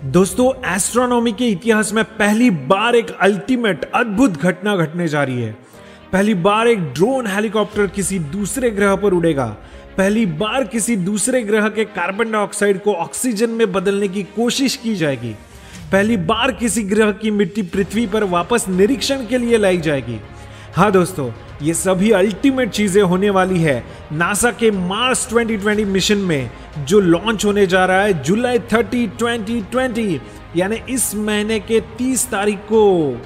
दोस्तों, एस्ट्रोनॉमी के इतिहास में पहली बार एक अल्टीमेट अद्भुत घटना घटने जा रही है। पहली बार एक ड्रोन हेलीकॉप्टर किसी दूसरे ग्रह पर उड़ेगा। पहली बार किसी दूसरे ग्रह के कार्बन डाइऑक्साइड को ऑक्सीजन में बदलने की कोशिश की जाएगी। पहली बार किसी ग्रह की मिट्टी पृथ्वी पर वापस निरीक्षण के लिए लाई जाएगी। हाँ दोस्तों, ये सभी अल्टीमेट चीजें होने वाली है नासा के मार्स 2020 मिशन में, जो लॉन्च होने जा रहा है जुलाई 30, 2020 यानी इस महीने के 30 तारीख को।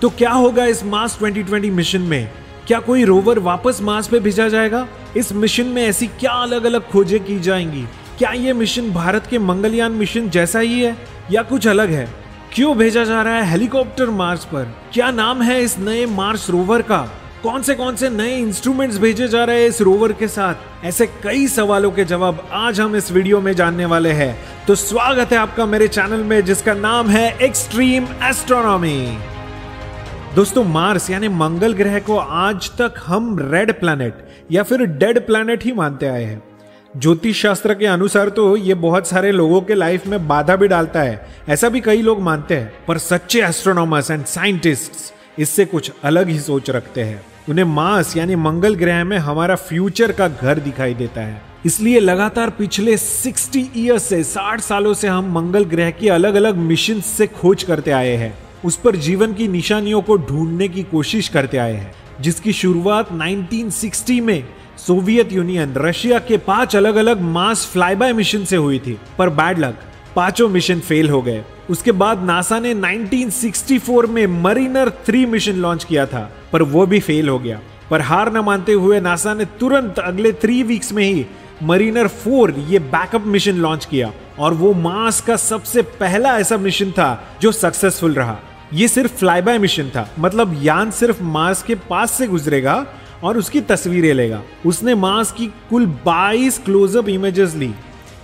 तो क्या होगा इस मार्स 2020 मिशन में? क्या कोई रोवर वापस मार्स पे भेजा जाएगा? इस मिशन में ऐसी क्या अलग अलग खोजें की जाएंगी? क्या ये मिशन भारत के मंगलयान मिशन जैसा ही है या कुछ अलग है? क्यों भेजा जा रहा है हेलीकॉप्टर मार्स पर? क्या नाम है इस नए मार्स रोवर का? कौन से नए इंस्ट्रूमेंट्स भेजे जा रहे हैं इस रोवर के साथ? ऐसे कई सवालों के जवाब आज हम इस वीडियो में जानने वाले हैं। तो स्वागत है आपका मेरे चैनल में, जिसका नाम है एक्सट्रीम एस्ट्रोनॉमी। दोस्तों, मार्स यानी मंगल ग्रह को आज तक हम रेड प्लैनेट या फिर डेड प्लैनेट ही मानते आए हैं। ज्योतिष शास्त्र के अनुसार तो ये बहुत सारे लोगों के लाइफ में बाधा भी डालता है, ऐसा भी कई लोग मानते हैं। पर सच्चे एस्ट्रोनॉमर्स एंड साइंटिस्ट्स इससे कुछ अलग ही सोच रखते हैं। उन्हें मार्स यानी मंगल ग्रह में हमारा फ्यूचर का घर दिखाई देता है। इसलिए लगातार पिछले 60 ईयर्स से 60 सालों से हम मंगल ग्रह की अलग अलग मिशन से खोज करते आए हैं। उस पर जीवन की निशानियों को ढूंढने की कोशिश करते आए हैं, जिसकी शुरुआत 1960 में सोवियत यूनियन रशिया के 5 अलग अलग मार्स फ्लाईबाय मिशन से हुई थी। पर बैड लक, पांचों मिशन फेल हो गए। उसके बाद नासा ने 1964 में मरीनर 3 मिशन लॉन्च किया था, पर वो भी फेल हो गया। पर हार न मानते हुए नासा ने तुरंत अगले 3 वीक्स में ही मरीनर 4 ये बैकअप मिशन लॉन्च किया, और वो मार्स का सबसे पहला ऐसा मिशन था जो सक्सेसफुल रहा। ये सिर्फ फ्लाईबाय मिशन था, मतलब यान सिर्फ मार्स के पास से गुजरेगा और उसकी तस्वीरें लेगा। उसने मार्स की कुल 22 क्लोजअप इमेजेस ली।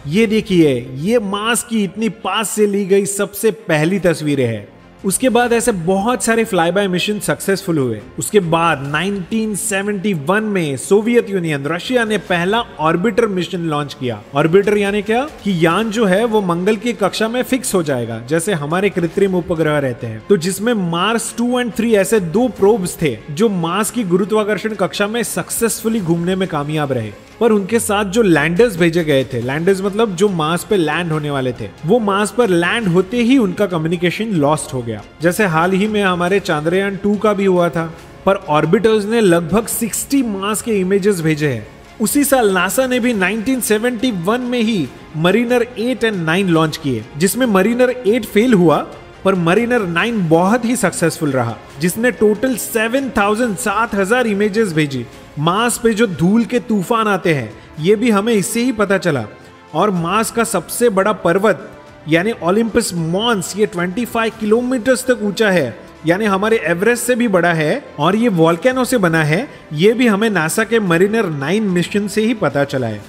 ये देखिए, ये मार्स की इतनी पास से ली गई सबसे पहली तस्वीरें हैं। उसके बाद ऐसे बहुत सारे फ्लाईबाय मिशन सक्सेसफुल हुए। उसके बाद 1971 में सोवियत यूनियन रशिया ने पहला ऑर्बिटर मिशन लॉन्च किया। ऑर्बिटर यानी क्या? कि यान जो है वो मंगल की कक्षा में फिक्स हो जाएगा, जैसे हमारे कृत्रिम उपग्रह रहते हैं। तो जिसमें मार्स 2 और 3 ऐसे 2 प्रोब्स थे जो मार्स की गुरुत्वाकर्षण कक्षा में सक्सेसफुली घूमने में कामयाब रहे। पर उनके साथ जो लैंडर्स भेजे गए थे, लैंडर्स मतलब जो मार्स पे लैंड होने वाले थे, वो मार्स पर लैंड होते ही उनका कम्युनिकेशन लॉस्ट हो गया, जैसे हाल ही में हमारे चांद्रयान 2 का भी हुआ था। पर ऑर्बिटर्स ने लगभग 60 मार्स के इमेजेस भेजे हैं। उसी साल नासा ने भी 1971 में ही मरीनर 8 और 9 लॉन्च किए, जिसमें मरीनर 8 फेल हुआ, पर मरीनर 9 बहुत ही सक्सेसफुल रहा, जिसने टोटल 7,000 इमेजेस भेजी। मार्स पे जो धूल के तूफान आते हैं, ये भी हमें इससे ही पता चला। और मार्स का सबसे बड़ा पर्वत यानी ओलंपस मॉन्स, ये 25 किलोमीटर तक ऊंचा है, यानी हमारे एवरेस्ट से भी बड़ा है, और ये वोल्केनो से बना है। ये भी हमें नासा के मरीनर 9 मिशन से ही पता चला है।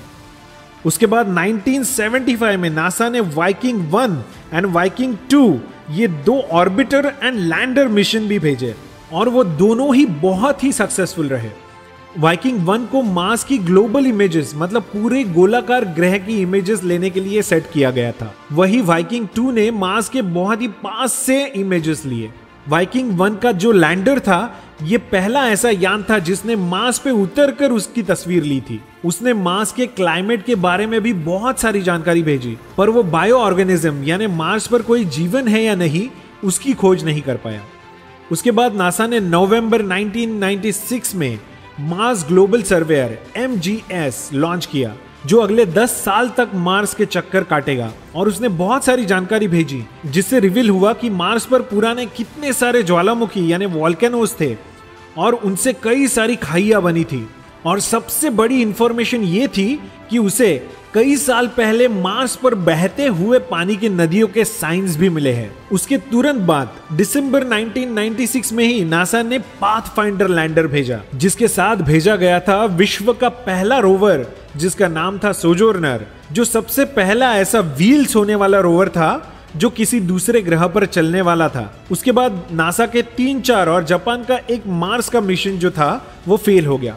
उसके बाद 1975 में नासा ने वाइकिंग 1 एंड वाइकिंग 2 ये 2 ऑर्बिटर एंड लैंडर मिशन भी भेजे, और वो दोनों ही बहुत ही सक्सेसफुल रहे। वाइकिंग 1 को मार्स की ग्लोबल इमेजेस, मतलब पूरे गोलाकार ग्रह की इमेजेस लेने के लिए सेट किया गया था। वही वाइकिंग 2 ने मार्स के बहुत ही पास से इमेजेस लिए। वाइकिंग 1 का जो लैंडर था, ये पहला ऐसा यान था जिसने मार्स पे उतरकर उसकी तस्वीर ली थी। उसने मार्स के क्लाइमेट के बारे में भी बहुत सारी जानकारी भेजी, पर वो बायो ऑर्गेनिज्म यानी मार्स पर कोई जीवन है या नहीं, उसकी खोज नहीं कर पाया। उसके बाद नासा ने नवंबर 1996 में Mars global surveyor MGS launch किया, जो अगले 10 साल तक मार्स के चक्कर काटेगा। और उसने बहुत सारी जानकारी भेजी, जिससे रिवील हुआ कि मार्स पर पुराने कितने सारे ज्वालामुखी यानी वोल्केनोस थे, और उनसे कई सारी खाइयां बनी थी। और सबसे बड़ी इंफॉर्मेशन ये थी कि उसे कई साल पहले मार्स पर बहते हुए पानी की नदियों के साइंस भी मिले हैं। उसके तुरंत बाद दिसंबर 1996 में ही नासा ने पाथफाइंडर लैंडर भेजा, जिसके साथ भेजा गया था विश्व का पहला रोवर, जिसका नाम था सोजोर्नर, जो सबसे पहला ऐसा व्हील्स होने वाला रोवर था जो किसी दूसरे ग्रह पर चलने वाला था। उसके बाद नासा के 3-4 और जापान का एक मार्स का मिशन जो था वो फेल हो गया।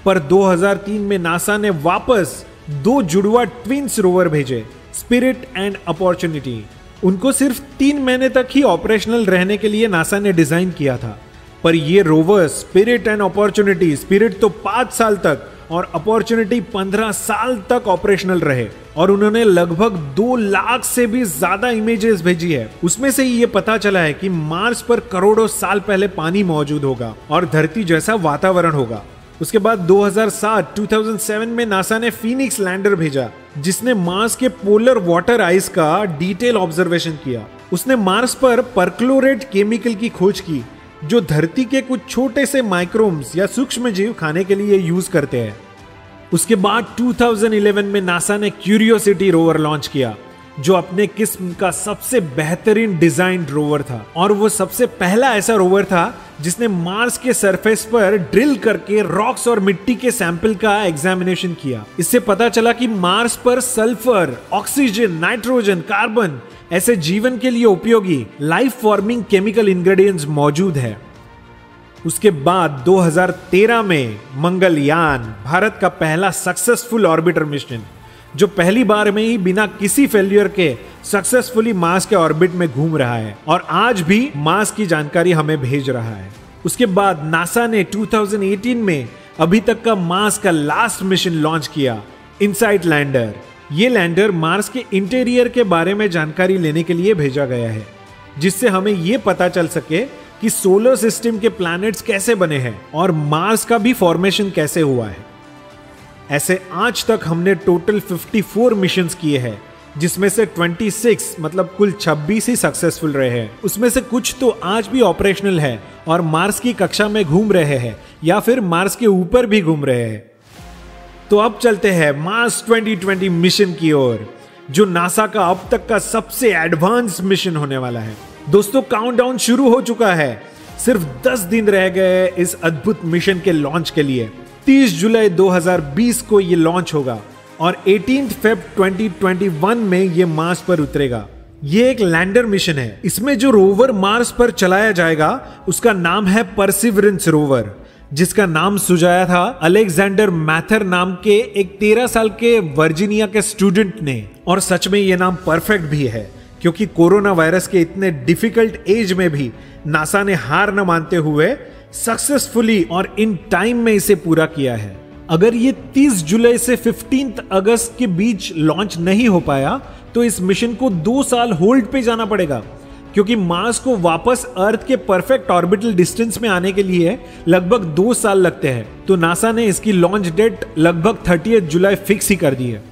पर 2003 में नासा ने वापस 2 जुड़वा ट्विंस रोवर भेजे, स्पिरिट एंड अपॉर्चुनिटी। उनको सिर्फ 3 महीने तक ही ऑपरेशनल रहने के लिए नासा ने डिजाइन किया था, पर ये rover spirit and opportunity, spirit तो 5 साल तक और अपॉर्चुनिटी 15 साल तक ऑपरेशनल रहे और उन्होंने लगभग 2 लाख से भी ज्यादा इमेजेस भेजी है। उसमें से ही ये पता चला है कि मार्स पर करोड़ों साल पहले पानी मौजूद होगा और धरती जैसा वातावरण होगा। उसके बाद 2007 में नासा ने फीनिक्स लैंडर भेजा, जिसने मार्स के पोलर वाटर आइस का डिटेल ऑब्जर्वेशन किया। उसने मार्स पर परक्लोरेट केमिकल की खोज की, जो धरती के कुछ छोटे से माइक्रोब्स या सूक्ष्म जीव खाने के लिए यूज करते हैं। उसके बाद 2011 में नासा ने क्यूरियोसिटी रोवर लॉन्च किया, जो अपने किस्म का सबसे बेहतरीन डिजाइंड रोवर था और वो सबसे पहला ऐसा रोवर था जिसने मार्स के सरफेस पर ड्रिल करके रॉक्स और मिट्टी के सैंपल का एग्जामिनेशन किया। इससे पता चला कि मार्स पर सल्फर, ऑक्सीजन, नाइट्रोजन, कार्बन ऐसे जीवन के लिए उपयोगी लाइफ फॉर्मिंग केमिकल इंग्रेडिएंट्स मौजूद है। उसके बाद 2013 में मंगलयान, भारत का पहला सक्सेसफुल ऑर्बिटर मिशन, जो पहली बार में ही बिना किसी फेल्यूर के सक्सेसफुली मार्स के ऑर्बिट में घूम रहा है और आज भी मार्स की जानकारी हमें भेज रहा है। उसके बाद नासा ने 2018 में अभी तक का मार्स का लास्ट मिशन लॉन्च किया, इनसाइट लैंडर। ये लैंडर मार्स के इंटीरियर के बारे में जानकारी लेने के लिए भेजा गया है, जिससे हमें यह पता चल सके कि सोलर सिस्टम के प्लैनेट्स कैसे बने हैं और मार्स का भी फॉर्मेशन कैसे हुआ है। ऐसे आज तक हमने टोटल 54 मिशंस किए हैं, जिसमें से 26 मतलब कुल 26 ही सक्सेसफुल रहे हैं। उसमें से कुछ तो आज भी ऑपरेशनल है और मार्स की कक्षा में घूम रहे हैं या फिर मार्स के ऊपर भी घूम रहे हैं। तो अब चलते हैं मार्स 2020 मिशन की ओर, जो नासा का अब तक का सबसे एडवांस मिशन होने वाला है। दोस्तों, काउंटडाउन शुरू हो चुका है। सिर्फ 10 दिन रह गए इस अद्भुत मिशन के लॉन्च के लिए। 30 जुलाई 2020 को ये लॉन्च होगा और 18 फरवरी 2021 में ये मार्स पर उतरेगा। ये एक लैंडर मिशन है। इसमें जो रोवर मार्स पर चलाया जाएगा उसका नाम है परसिवरेंस रोवर, जिसका नाम सुझाया था अलेक्जेंडर मैथर नाम के एक 13 साल के वर्जीनिया के स्टूडेंट ने। और सच में ये नाम परफेक्ट भी है, क्योंकि कोरोना वायरस के इतने डिफिकल्ट एज में भी नासा ने हार न मानते हुए सक्सेसफुली और इन टाइम में इसे पूरा किया है। अगर ये 30 जुलाई से 15 अगस्त के बीच लॉन्च नहीं हो पाया तो इस मिशन को 2 साल होल्ड पे जाना पड़ेगा, क्योंकि मार्स को वापस अर्थ के परफेक्ट ऑर्बिटल डिस्टेंस में आने के लिए लगभग 2 साल लगते हैं। तो नासा ने इसकी लॉन्च डेट लगभग 30 जुलाई फिक्स ही कर दी है।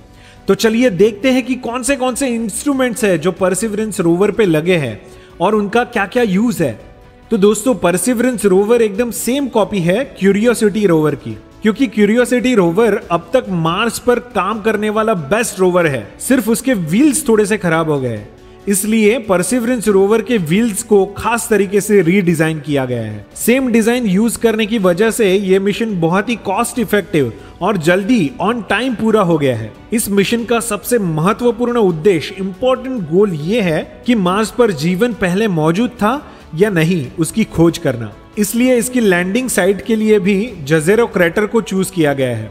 तो चलिए देखते हैं कि कौन से इंस्ट्रूमेंट्स है जो परसिवरेंस रोवर पे लगे हैं और उनका क्या क्या यूज है। तो दोस्तों, परसिवरेंस रोवर एकदम सेम कॉपी है क्यूरियोसिटी रोवर की, क्योंकि क्यूरियोसिटी रोवर अब तक मार्स पर काम करने वाला बेस्ट रोवर है। सिर्फ उसके व्हील्स थोड़े से खराब हो गए, इसलिए परसिवरेंस रोवर के व्हील्स को खास तरीके से रीडिजाइन किया गया है। सेम डिजाइन यूज करने की वजह से यह मिशन बहुत ही कॉस्ट इफेक्टिव और जल्दी ऑन टाइम पूरा हो गया है। इस मिशन का सबसे महत्वपूर्ण उद्देश्य, इंपॉर्टेंट गोल ये है कि मार्स पर जीवन पहले मौजूद था या नहीं, उसकी खोज करना। इसलिए इसकी लैंडिंग साइट के लिए भी जज़ेरो क्रेटर को चूज किया गया है।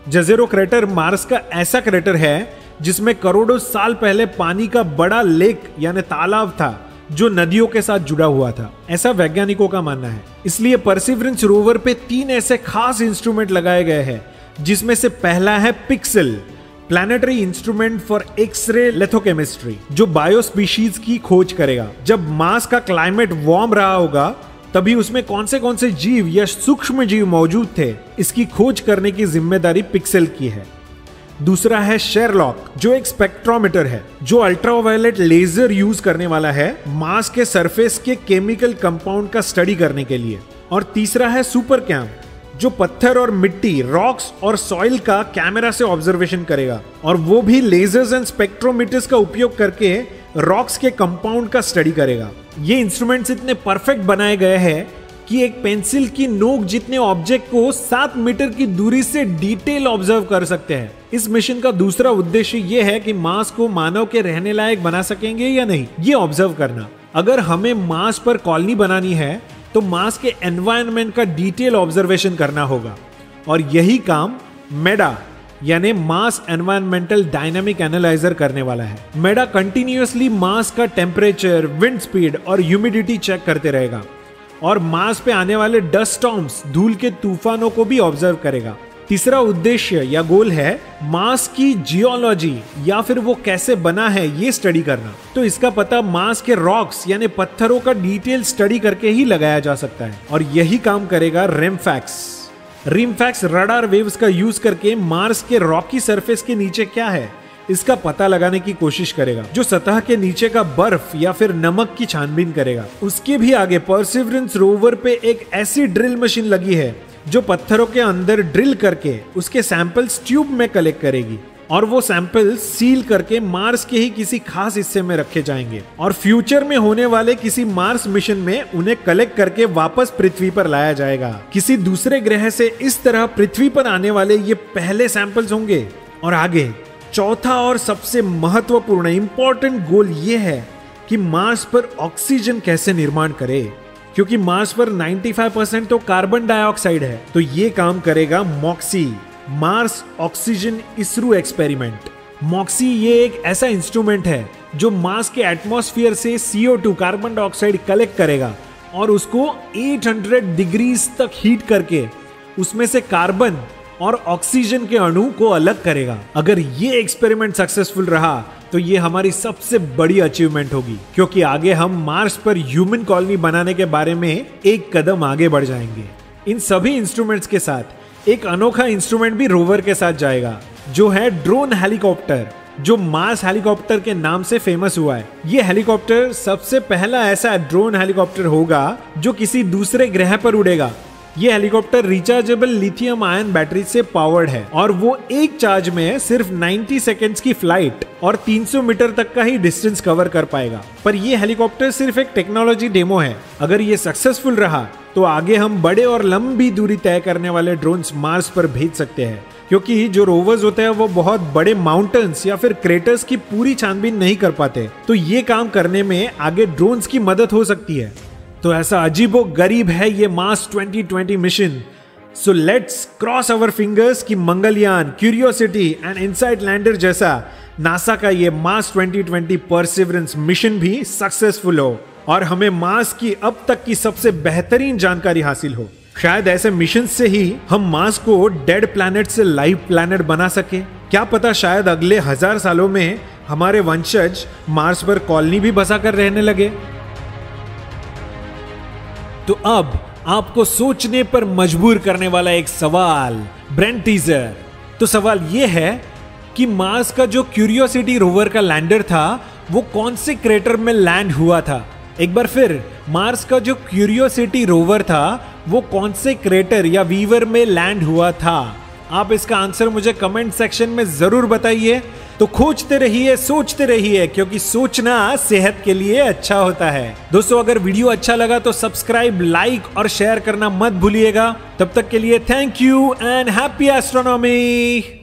जज़ेरो क्रेटर मार्स का ऐसा क्रेटर है जिसमें करोड़ों साल पहले पानी का बड़ा लेक यानी तालाब था, जो नदियों के साथ जुड़ा हुआ था, ऐसा वैज्ञानिकों का मानना है। इसलिए परसिवरेंस रोवर पे 3 ऐसे खास इंस्ट्रूमेंट लगाए गए हैं, जिसमें से पहला है PIXL, planetary instrument for X-ray lithochemistry, जो बायोस्पीशीज की खोज करेगा। जब मार्स का क्लाइमेट वार्म रहा होगा तभी उसमें कौन से जीव या सूक्ष्म जीव मौजूद थे, इसकी खोज करने की जिम्मेदारी पिक्सेल की है। दूसरा है शेरलॉक, जो एक स्पेक्ट्रोमीटर है, जो अल्ट्रावायलेट लेजर यूज करने वाला है मार्स के सरफेस के केमिकल कंपाउंड का स्टडी करने के लिए। और तीसरा है सुपर कैम, जो पत्थर और मिट्टी, रॉक्स और सॉइल का कैमरा से ऑब्जर्वेशन करेगा, और वो भी लेजर्स एंड स्पेक्ट्रोमीटर्स का उपयोग करके रॉक्स के कंपाउंड का स्टडी करेगा। ये इंस्ट्रूमेंट्स इतने परफेक्ट बनाए गए हैं कि एक पेंसिल की नोक जितने ऑब्जेक्ट को 7 मीटर की दूरी से डिटेल ऑब्जर्व कर सकते हैं। इस मिशन का दूसरा उद्देश्य यह है कि मार्स को मानव के रहने लायक बना सकेंगे या नहीं, ये ऑब्जर्व करना। अगर हमें मार्स पर कॉलोनी बनानी है तो मार्स के एनवायरनमेंट का डिटेल ऑब्जर्वेशन करना होगा, और यही काम मेडा यानी मार्स एनवायरमेंटल डायनामिक एनालाइजर करने वाला है। मेडा कंटिन्यूअसली मार्स का टेम्परेचर, विंड स्पीड और ह्यूमिडिटी चेक करते रहेगा और मार्स पे आने वाले डस्ट स्टॉर्म्स, धूल के तूफानों को भी ऑब्जर्व करेगा। तीसरा उद्देश्य या गोल है मार्स की जियोलॉजी या फिर वो कैसे बना है ये स्टडी करना। तो इसका पता मार्स के रॉक्स यानी पत्थरों का डिटेल स्टडी करके ही लगाया जा सकता है और यही काम करेगा रिमफैक्स। रिमफैक्स रडार वेव्स का यूज करके मार्स के रॉकी सरफेस के नीचे क्या है इसका पता लगाने की कोशिश करेगा, जो सतह के नीचे का बर्फ या फिर नमक की छानबीन करेगा। उसके भी आगे परसिवरेंस रोवर पे एक ऐसी ड्रिल मशीन लगी है जो पत्थरों के अंदर ड्रिल करके उसके सैंपल्स ट्यूब में कलेक्ट करेगी और वो सैंपल्स सील करके मार्स के ही किसी खास हिस्से में रखे जाएंगे और फ्यूचर में होने वाले किसी मार्स मिशन में उन्हें कलेक्ट करके वापस पृथ्वी पर लाया जाएगा। किसी दूसरे ग्रह से इस तरह पृथ्वी पर आने वाले ये पहले सैंपल्स होंगे। और आगे चौथा और सबसे महत्वपूर्ण इंपॉर्टेंट गोल ये है कि मार्स पर ऑक्सीजन कैसे निर्माण करे, क्योंकि मार्स पर 95% तो कार्बन डाइऑक्साइड है। तो ये काम करेगा MOXIE, Mars oxygen ISRU experiment. MOXIE ये एक ऐसा इंस्ट्रूमेंट है जो मार्स के एटमॉस्फेयर से CO2 कार्बन डाइऑक्साइड कलेक्ट करेगा और उसको 800 डिग्रीज तक हीट करके उसमें से कार्बन और ऑक्सीजन के अणु को अलग करेगा। अगर ये एक्सपेरिमेंट सक्सेसफुल रहा तो ये हमारी सबसे बड़ी अचीवमेंट होगी, क्योंकि आगे हम मार्स पर ह्यूमन कॉलोनी बनाने के बारे में एक कदम आगे बढ़ जाएंगे। इन सभी इंस्ट्रूमेंट्स के साथ एक अनोखा इंस्ट्रूमेंट भी रोवर के साथ जाएगा, जो है ड्रोन हेलीकॉप्टर, जो मार्स हेलीकॉप्टर के नाम से फेमस हुआ है। ये हेलीकॉप्टर सबसे पहला ऐसा ड्रोन हेलीकॉप्टर होगा जो किसी दूसरे ग्रह पर उड़ेगा। ये helicopter rechargeable lithium ion battery से पावर्ड है और वो एक चार्ज में सिर्फ 90 सेकेंड्स की फ्लाइट और 300 मीटर तक का ही डिस्टेंस कवर कर पाएगा। पर ये हेलीकॉप्टर सिर्फ एक टेक्नोलॉजी डेमो है। अगर ये सक्सेसफुल रहा तो आगे हम बड़े और लंबी दूरी तय करने वाले ड्रोन्स मार्स पर भेज सकते हैं, क्योंकि जो रोवर्स होते हैं वो बहुत बड़े माउंटेन्स या फिर क्रेटर्स की पूरी छानबीन नहीं कर पाते। तो ये काम करने में आगे ड्रोन्स की मदद हो सकती है। तो ऐसा अजीबो गरीब है ये Mars 2020 mission. So let's cross our fingers कि Mangalyaan, Curiosity and InSight lander जैसा नासा का ये मार्स 2020 परसिवरेंस मिशन भी सक्सेसफुल हो और हमें मार्स की अब तक की सबसे बेहतरीन जानकारी हासिल हो। शायद ऐसे मिशन से ही हम मार्स को डेड प्लैनेट से लाइव प्लैनेट बना सके। क्या पता शायद अगले 1000 सालों में हमारे वंशज मार्स पर कॉलोनी भी बसा कर रहने लगे। तो अब आपको सोचने पर मजबूर करने वाला एक सवाल, ब्रेन टीजर। तो सवाल यह है कि मार्स का जो क्यूरियोसिटी रोवर का लैंडर था वो कौन से क्रेटर में लैंड हुआ था। एक बार फिर, मार्स का जो क्यूरियोसिटी रोवर था वो कौन से क्रेटर या वीवर में लैंड हुआ था। आप इसका आंसर मुझे कमेंट सेक्शन में जरूर बताइए। तो खोजते रहिए, सोचते रहिए, क्योंकि सोचना सेहत के लिए अच्छा होता है। दोस्तों, अगर वीडियो अच्छा लगा तो सब्सक्राइब, लाइक और शेयर करना मत भूलिएगा। तब तक के लिए thank you and happy astronomy.